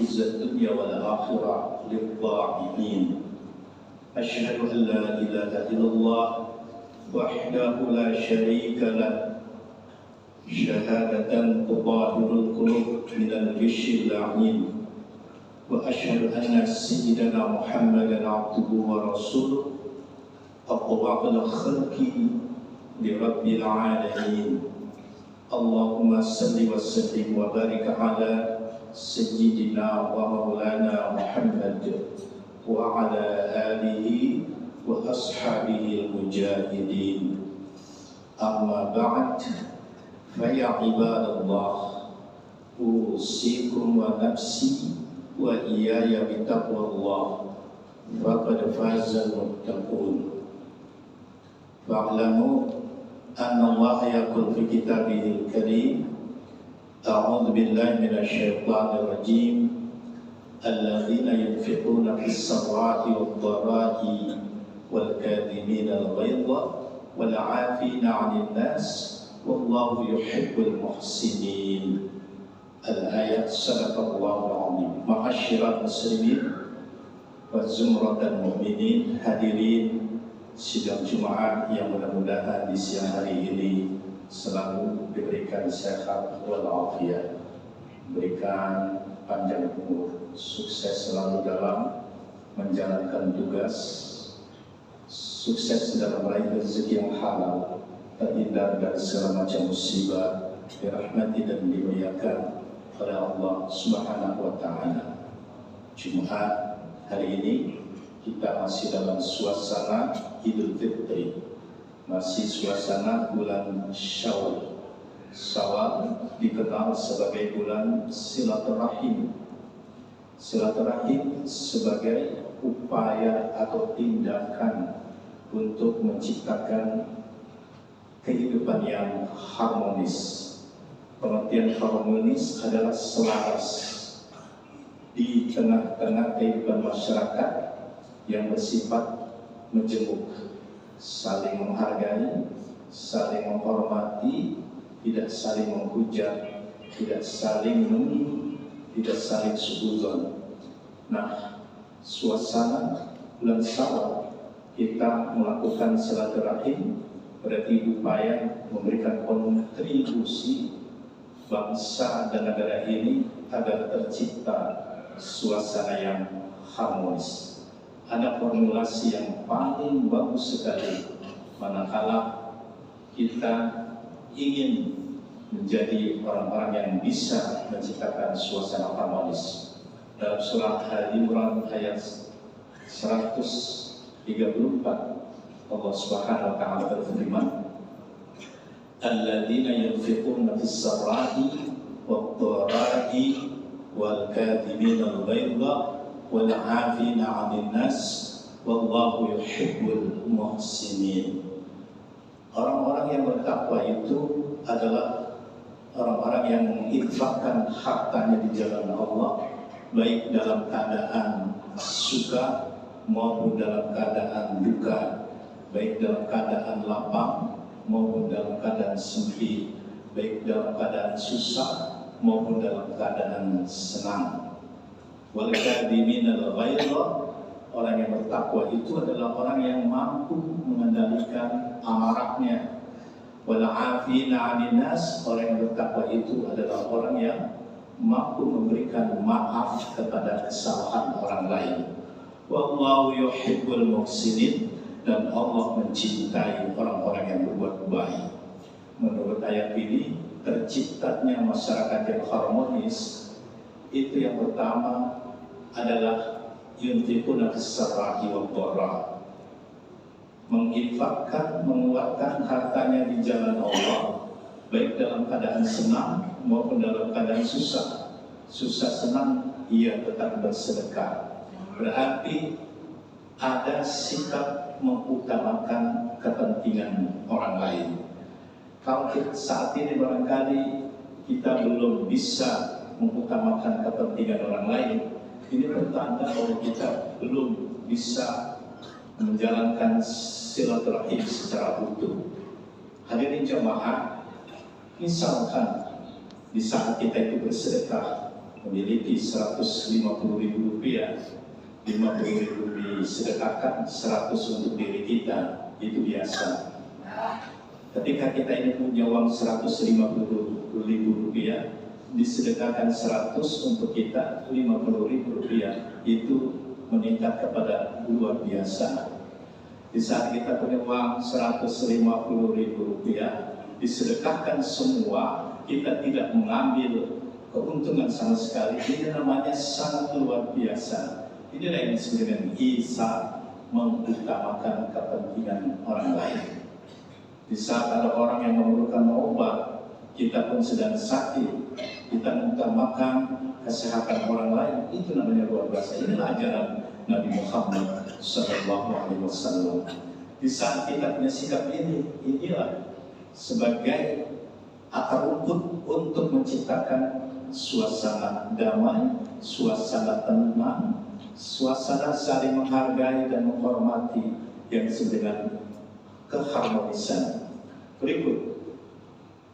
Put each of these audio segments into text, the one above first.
عز الدنيا والآخرة للطاعين. أشهد أن لا إله إلا الله وحده لا شريك له شهادة تطهر القلوب من الغش اللعين. وأشهد أن سيدنا محمدا عبده ورسوله أطوع الخلق لرب العالمين. اللهم صل وسلم وبارك على سيدنا ومولانا محمد وعلى آله وأصحابه المجاهدين. أما بعد فيا عباد الله أوصيكم ونفسي وإياي بتقوى الله فقد فاز المتقون. فاعلموا أن الله يقول في كتابه الكريم: أعوذ بالله من الشيطان الرجيم الذين ينفقون في السراء والضراء والكاظمين الغيظ والعافين عن الناس والله يحب المحسنين. Al-ayat. Sadaqallahu al-azim. Ma'asyiral muslimin wa zumratal mu'minin, hadirin sidang Jumat yang mudah-mudahan di siang hari ini selalu diberikan sehat walafiat, berikan panjang umur, sukses selalu dalam menjalankan tugas, sukses dalam meraih rezeki yang halal, terhindar dari segala macam musibah, dirahmati dan dimuliakan oleh Allah Subhanahu wa Ta'ala. Jumat hari ini kita masih dalam suasana Idul Fitri, masih suasana bulan Syawal. Syawal dikenal sebagai bulan silaturahim. Silaturahim sebagai upaya atau tindakan untuk menciptakan kehidupan yang harmonis. Pengertian harmonis adalah selaras di tengah-tengah kehidupan masyarakat yang bersifat menjemuk, saling menghargai, saling menghormati, tidak saling menghujat, tidak saling menuduh, tidak saling suudzon. Nah, suasana bulan Syawal kita melakukan silaturahim, berarti upaya memberikan kontribusi bangsa dan negara ini agar tercipta suasana yang harmonis. Ada formulasi yang paling bagus sekali manakala kita ingin menjadi orang-orang yang bisa menciptakan suasana harmonis. Dalam surah Al-Imran ayat 134 Allah Subhanahu wa Ta'ala berfirman: Alladzina yunfiquna fis sarra'i wad-dharra'i wal kadhibina al-ghaidha wal 'afina 'anil nas wallahu yuhibbul muhsinin. Orang-orang yang bertakwa itu adalah orang-orang yang menginfakkan hartanya di jalan Allah, baik dalam keadaan suka maupun dalam keadaan duka, baik dalam keadaan lapang maupun dalam keadaan sempit, baik dalam keadaan susah maupun dalam keadaan senang. Wal kadhiminal ghaidha, orang yang bertakwa itu adalah orang yang mampu mengendalikan amarahnya. Wal 'afina 'anil nas, orang yang bertakwa itu adalah orang yang mampu memberikan maaf kepada kesalahan orang lain. Wallahu yuhibbul muhsinin, dan Allah mencintai orang-orang yang berbuat baik. Menurut ayat ini, terciptanya masyarakat yang harmonis itu yang pertama adalah yunfiquna fis-sarra'i wad-dharra, menginfakkan, mengeluarkan hartanya di jalan Allah, baik dalam keadaan senang maupun dalam keadaan susah. Susah senang ia tetap bersedekah. Berarti ada sikap mengutamakan kepentingan orang lain. Kalau saat ini barangkali kita belum bisa mengutamakan kepentingan orang lain, ini pertanda bahwa kita belum bisa menjalankan silaturahim secara utuh. Hadirin jamaah, misalkan di saat kita itu bersedekah, memiliki 150.000 rupiah, 50.000 disedekahkan, 100 untuk diri kita, itu biasa. Ketika kita ini punya uang 150.000 rupiah, disedekahkan 100 untuk kita, 50.000 rupiah, itu meningkat kepada luar biasa. Di saat kita punya uang 150.000 rupiah, disedekahkan semua, kita tidak mengambil keuntungan sama sekali. Ini namanya sangat luar biasa. Inilah yang disebut dengan bisa mengutamakan kepentingan orang lain. Di saat ada orang yang memerlukan obat, kita pun sedang sakit, kita mengutamakan kesehatan orang lain, itu namanya luar biasa. Inilah ajaran Nabi Muhammad SAW. Di saat kita punya sikap ini, inilah sebagai akar rumput untuk menciptakan suasana damai, suasana tenang, suasana saling menghargai dan menghormati yang disebut dengan keharmonisan. Berikut,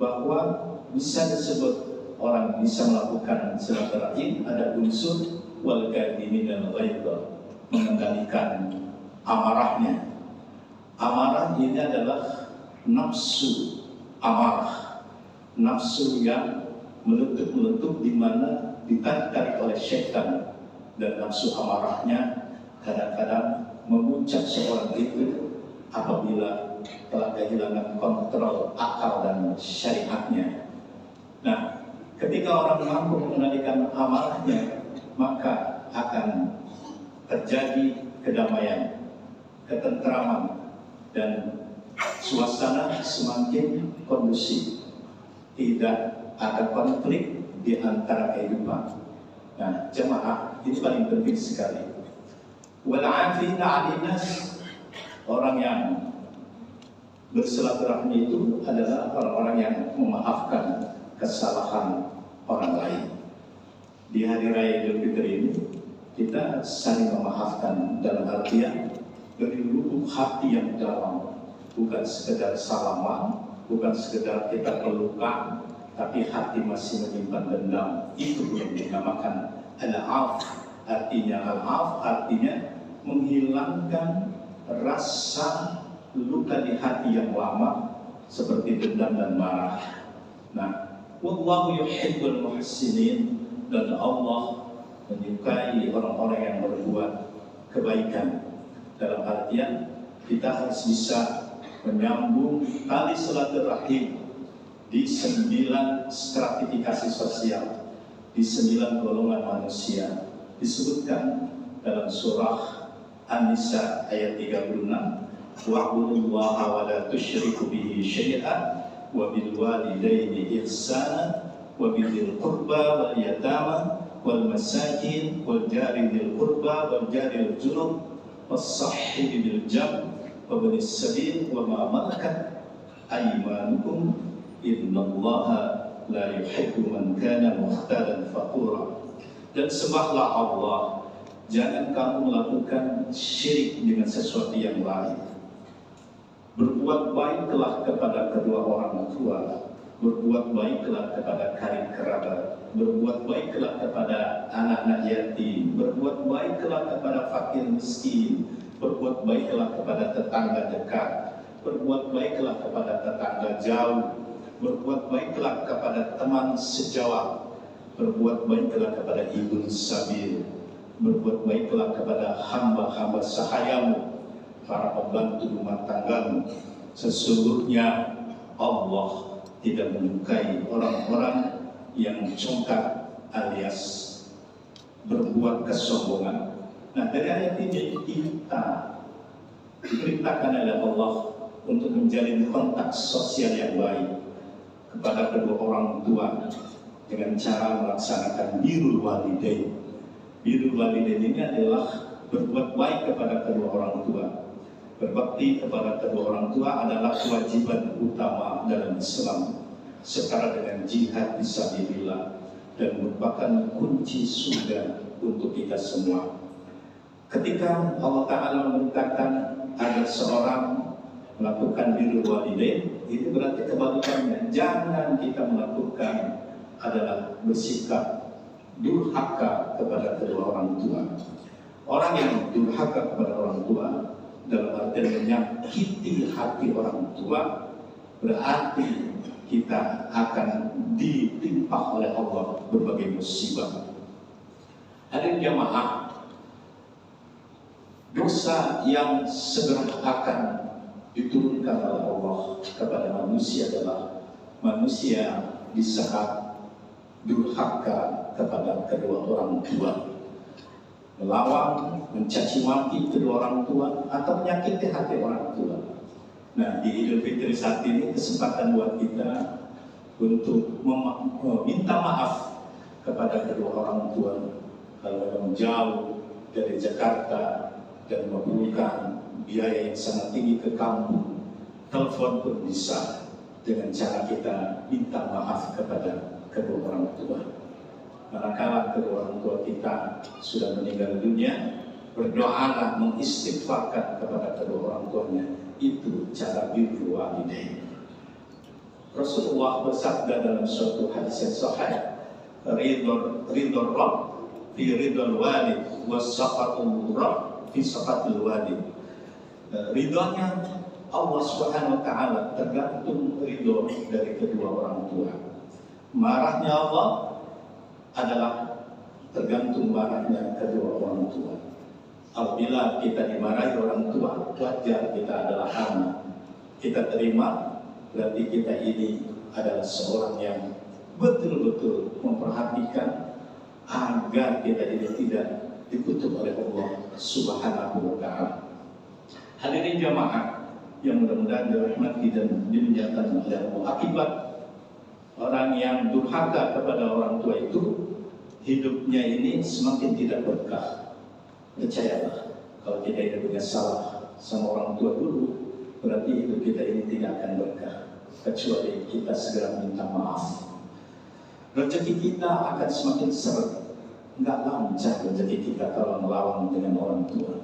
bahwa bisa disebut orang bisa melakukan silaturahim, ada unsur wal kadhimin al ghaidh, mengendalikan amarahnya. Amarah ini adalah nafsu amarah, nafsu yang meletup-meletup di mana ditarik oleh syaitan, dan nafsu amarahnya kadang-kadang memuncak seorang itu apabila telah kehilangan kontrol akal dan syariatnya. Nah, ketika orang mampu mengendalikan amarahnya, maka akan terjadi kedamaian, ketentraman, dan suasana semakin kondusif. Tidak ada konflik di antara kehidupan. Nah, jemaah, ini paling penting sekali. Wal'afina 'anil nas, orang yang bersilaturahmi itu adalah orang-orang yang memaafkan kesalahan orang lain. Di hari raya Idul Fitri ini kita saling memaafkan dalam artian dari lubuk hati yang dalam, bukan sekedar salaman, bukan sekedar kita pelukan, tapi hati masih menyimpan dendam. Itu yang dinamakan al-'af. Artinya al-'af artinya menghilangkan rasa luka di hati yang lama seperti dendam dan marah. Nah, wallahu yuhibbul muhsinin, dan Allah menyukai orang-orang yang berbuat kebaikan. Dalam artian kita harus bisa menyambung tali silaturahim di 9 stratifikasi sosial, di 9 golongan manusia. Disebutkan dalam surah An-Nisa ayat 36, wa'budullaha wa la tusyriku bihi syai'an wa bil walidaini ihsana wa bidhil qurba wal yatama wal masakin wal jari dzil qurba wal jari al junub was sahhibi bil jam wa banis sabil wa ma malakat aymanukum innallaha la yuhibbu man kana mukhtalan fakhura. Dan sembahlah Allah, jangan kamu melakukan syirik dengan sesuatu yang lain. Berbuat baiklah kepada kedua orang tua, berbuat baiklah kepada karib kerabat, berbuat baiklah kepada anak-anak yatim, berbuat baiklah kepada fakir miskin, berbuat baiklah kepada tetangga dekat, berbuat baiklah kepada tetangga jauh, berbuat baiklah kepada teman sejawat, berbuat baiklah kepada ibu sabil, berbuat baiklah kepada hamba-hamba sahayamu, para pembantu rumah tanggamu. Sesungguhnya Allah tidak menyukai orang-orang yang congkak alias berbuat kesombongan. Nah, dari ayat ini kita diperintahkan oleh Allah untuk menjalin kontak sosial yang baik kepada kedua orang tua dengan cara melaksanakan birrul walidain. Birrul walidain ini adalah berbuat baik kepada kedua orang tua. Berbakti kepada kedua orang tua adalah kewajiban utama dalam Islam, setara dengan jihad fisabilillah, dan merupakan kunci surga untuk kita semua. Ketika Allah Ta'ala memerintahkan agar seorang melakukan birrul walidain, itu berarti kebalikannya. Jangan kita melakukan adalah bersikap durhaka kepada kedua orang tua. Orang yang durhaka kepada orang tua dalam artian menyakiti hati orang tua, berarti kita akan ditimpa oleh Allah berbagai musibah. Hadirin jamaah, dosa yang segera akan diturunkan oleh Allah kepada manusia adalah manusia di saat durhaka kepada kedua orang tua, melawan, mencaci maki kedua orang tua, atau menyakiti hati orang tua. Nah, di Idul Fitri saat ini kesempatan buat kita untuk meminta maaf kepada kedua orang tua. Kalau memang jauh dari Jakarta dan memerlukan biaya yang sangat tinggi ke kampung, telepon pun bisa dengan cara kita minta maaf kepada kedua orang tua. Manakala kedua orang tua kita sudah meninggal dunia, berdoalah, mengistighfarkan kepada kedua orang tuanya. Itu cara birrul walidain. Rasulullah bersabda dalam suatu hadis yang sahih, ridho Rabb fi ridhal walid was sakhatul Rabb fi sakhatil walid. Ridhonya Allah Subhanahu wa taala tergantung ridho dari kedua orang tua. Marahnya Allah adalah tergantung marahnya kedua orang tua. Apabila kita dimarahi orang tua, wajar kita adalah anak. Kita terima, berarti kita ini adalah seorang yang betul-betul memperhatikan agar kita ini tidak dikutuk oleh Allah Subhanahu wa taala. Hadirin jamaah yang mudah-mudahan dirahmati dan dimuliakan oleh Allah. Akibat orang yang durhaka kepada orang tua itu, hidupnya ini semakin tidak berkah. Percayalah, kalau kita ini punya salah sama orang tua dulu, berarti hidup kita ini tidak akan berkah, kecuali kita segera minta maaf. Rezeki kita akan semakin seret, nggak lancar rezeki kita kalau melawan dengan orang tua.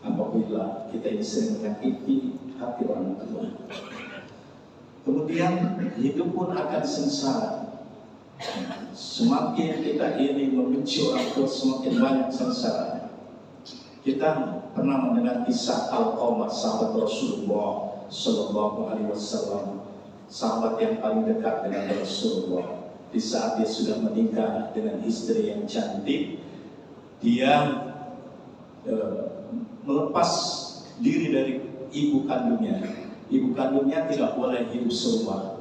Apabila kita ini sering menyakiti hati orang tua, kemudian hidup pun akan sengsara. Semakin kita ini membenci orang tua, semakin banyak sengsara. Kita pernah mendengar kisah Alqamah, sahabat Rasulullah Sallallahu Alaihi Wasallam, sahabat yang paling dekat dengan Rasulullah. Di saat dia sudah menikah dengan istri yang cantik, dia melepas diri dari ibu kandungnya. Ibu kandungnya tidak boleh hidup serumah.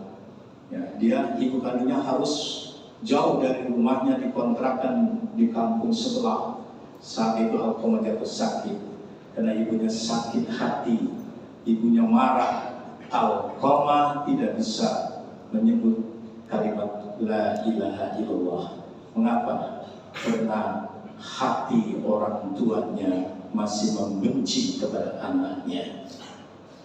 Ya, ibu kandungnya harus jauh dari rumahnya, dikontrakan di kampung sebelah. Saat itu Alqamah jatuh sakit karena ibunya sakit hati, ibunya marah. Alqamah tidak bisa menyebut kalimat la ilaha illallah. Mengapa? Karena hati orang tuanya masih membenci kepada anaknya.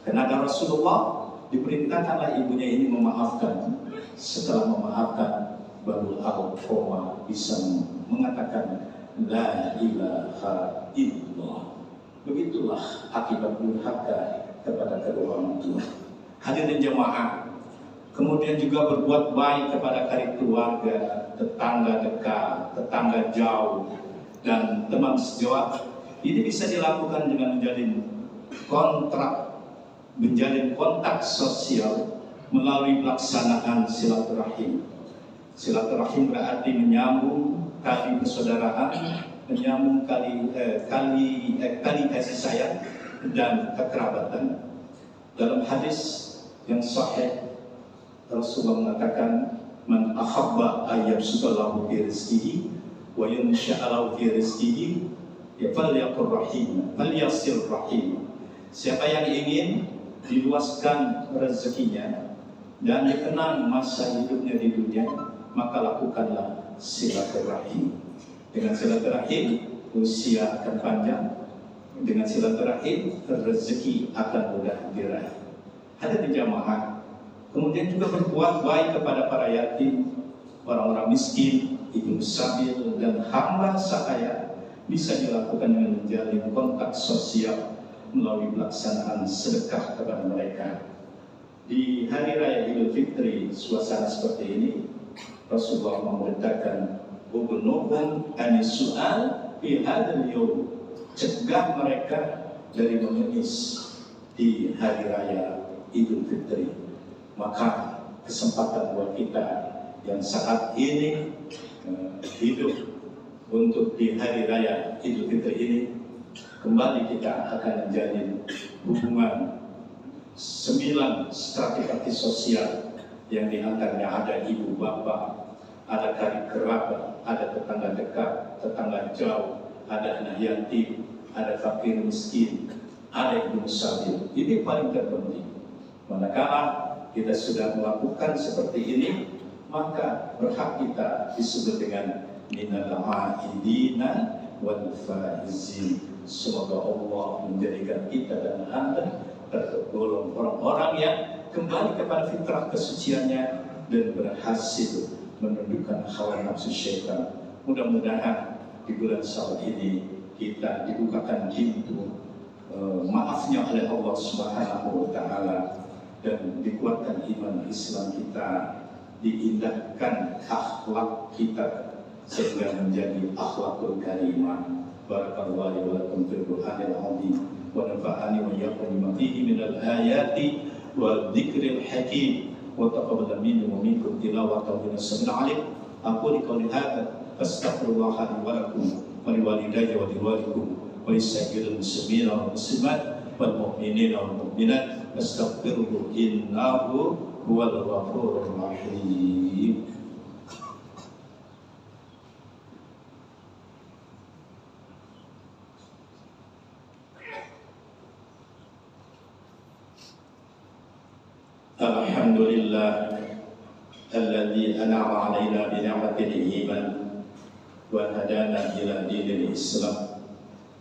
Karena Rasulullah diperintahkanlah ibunya ini memaafkan. Setelah memaafkan, baru Alqamah bisa mengatakan la ilaha illallah. Begitulah akibat durhaka kepada kedua orang tua. Hadirin jemaah, kemudian juga berbuat baik kepada karib keluarga, tetangga dekat, tetangga jauh, dan teman sejawat. Ini bisa dilakukan dengan menjalin kontak sosial melalui pelaksanaan silaturahim. Silaturahim berarti menyambung tali persaudaraan, menyambung tali kasih sayang dan kekerabatan. Dalam hadis yang sahih, Rasulullah mengatakan, man ahabba ayyabsutallahu fi rizqihi wa yunsha'alahu fi rizqihi falyaqur rahim, falyasir rahim. Siapa yang ingin diluaskan rezekinya dan dikenang masa hidupnya di dunia, maka lakukanlah silaturahim. Dengan silaturahim usia akan panjang, dengan silaturahim rezeki akan mudah diraih. Hadirin jamaah, kemudian juga berbuat baik kepada para yatim, orang-orang miskin, ibu sabil, dan hamba sahaya bisa dilakukan dengan menjalin kontak sosial melalui pelaksanaan sedekah kepada mereka. Di hari raya Idul Fitri, suasana seperti ini, Rasulullah memerintahkan Ubnuhum anis su'al fi hadzal yawm. Cegah mereka dari mengemis di hari raya Idul Fitri. Maka kesempatan buat kita yang saat ini hidup untuk di hari raya Idul Fitri ini, kembali kita akan menjalin hubungan 9 stratifikasi sosial yang diantaranya ada ibu bapak, ada karib kerabat, ada tetangga dekat, tetangga jauh, ada anak yatim, ada fakir miskin, ada ibu sabil. Ini paling terpenting. Manakala kita sudah melakukan seperti ini, maka berhak kita disebut dengan minal aidina wal faizin. Semoga Allah menjadikan kita dan Anda tergolong orang-orang yang kembali kepada fitrah kesuciannya dan berhasil menundukkan hawa nafsu syaitan. Mudah-mudahan di bulan Syawal ini kita dibukakan pintu maafnya oleh Allah Subhanahu wa Ta'ala, dan dikuatkan iman Islam kita, diindahkan akhlak kita sehingga menjadi akhlakul karimah. Barakallahu wa lakum fil Qur'anil azim wa nafa'ani wa iyyakum bima fihi minal ayati wal dzikril hakim wa taqabbal minni wa minkum tilawatan min as-sami'il 'alim. Aku qouli hadza astaghfirullah li wa lakum wa liwalidayya wa liwalikum wa lisairil muslimina wal muslimat wal mu'minina wal mu'minat astaghfiruhu innahu huwal ghafurur rahim. Alhamdulillah alladzi an'ama 'alaina bi ni'matil iman wa hadana ila dinil Islam.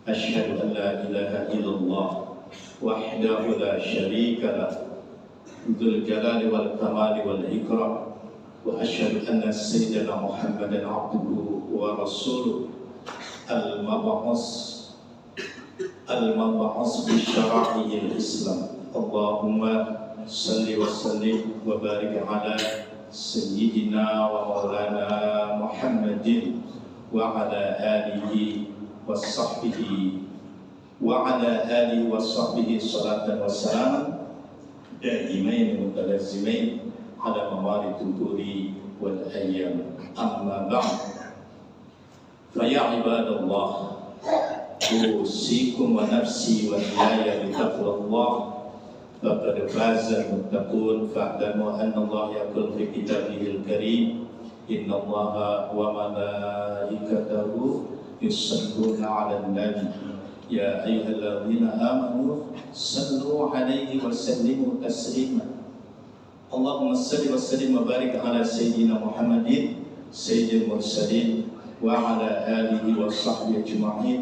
Asyhadu an la ilaha illallah wahdahu la syarika lah, dzul jalali wal kamali wal ikram, wa asyhadu anna sayyidina Muhammadan 'abduhu wa rasuluh al-mab'us bi syara'i'il Islam. Allahumma salli wa sallim wa barik ala sayyidina wa maulana Muhammadin wa ala alihi wa sahbihi wa ala alihi wa sahbihi salatan wa salam daimain mutalazzimain ala mawari tuhuri wal ayyam. Amma ba'd, fa ya ibadallah, usikum wa nafsi wa iyaya bi taqwallah. فقد فاز المتقون. فاعلموا أن الله يقول في كتابه الكريم إن الله وملائكته يصلون على النبي يا أيها الذين آمنوا صلوا عليه وسلموا تسليما. اللهم صل وسلم وبارك على سيدنا محمد سيد المرسلين وعلى آله وصحبه أجمعين.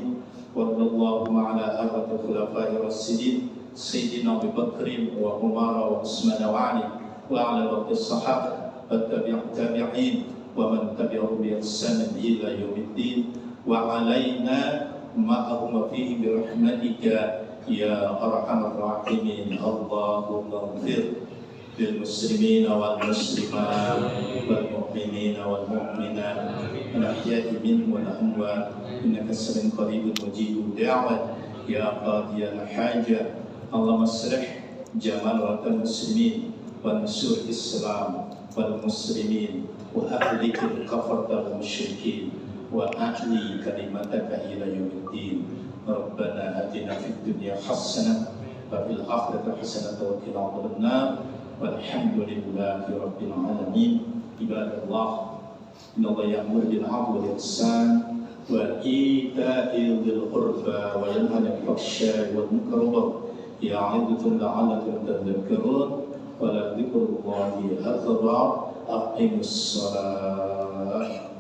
وارض اللهم على أربعة الخلفاء الراشدين سيدنا أبي بكر وعمر وعثمان وعلي وعلى باقي الصحابة والتابعين ومن تبعهم بإحسان إلى يوم الدين وعلينا معهم فيه برحمتك يا أرحم الراحمين. اللهم اغفر للمسلمين والمسلمات والمؤمنين والمؤمنات الأحياء منهم والأموات إنك سميع قريب مجيب الدعوة يا قاضي الحاجة. اللهم اصلح جماعة المسلمين وانصر الإسلام والمسلمين وأهلك الكفرة والمشركين وأعلي كلمتك إلى يوم الدين. ربنا آتنا في الدنيا حسنة وفي الآخرة حسنة وقنا عذاب النار والحمد لله رب العالمين. عباد الله، إن الله يأمر بالعدل والإحسان وإيتاء ذي القربى وينهى عن الفحشاء والمنكر يعظكم لعلكم تذكرون ولذكر الله أكبر. أقيموا الصلاة.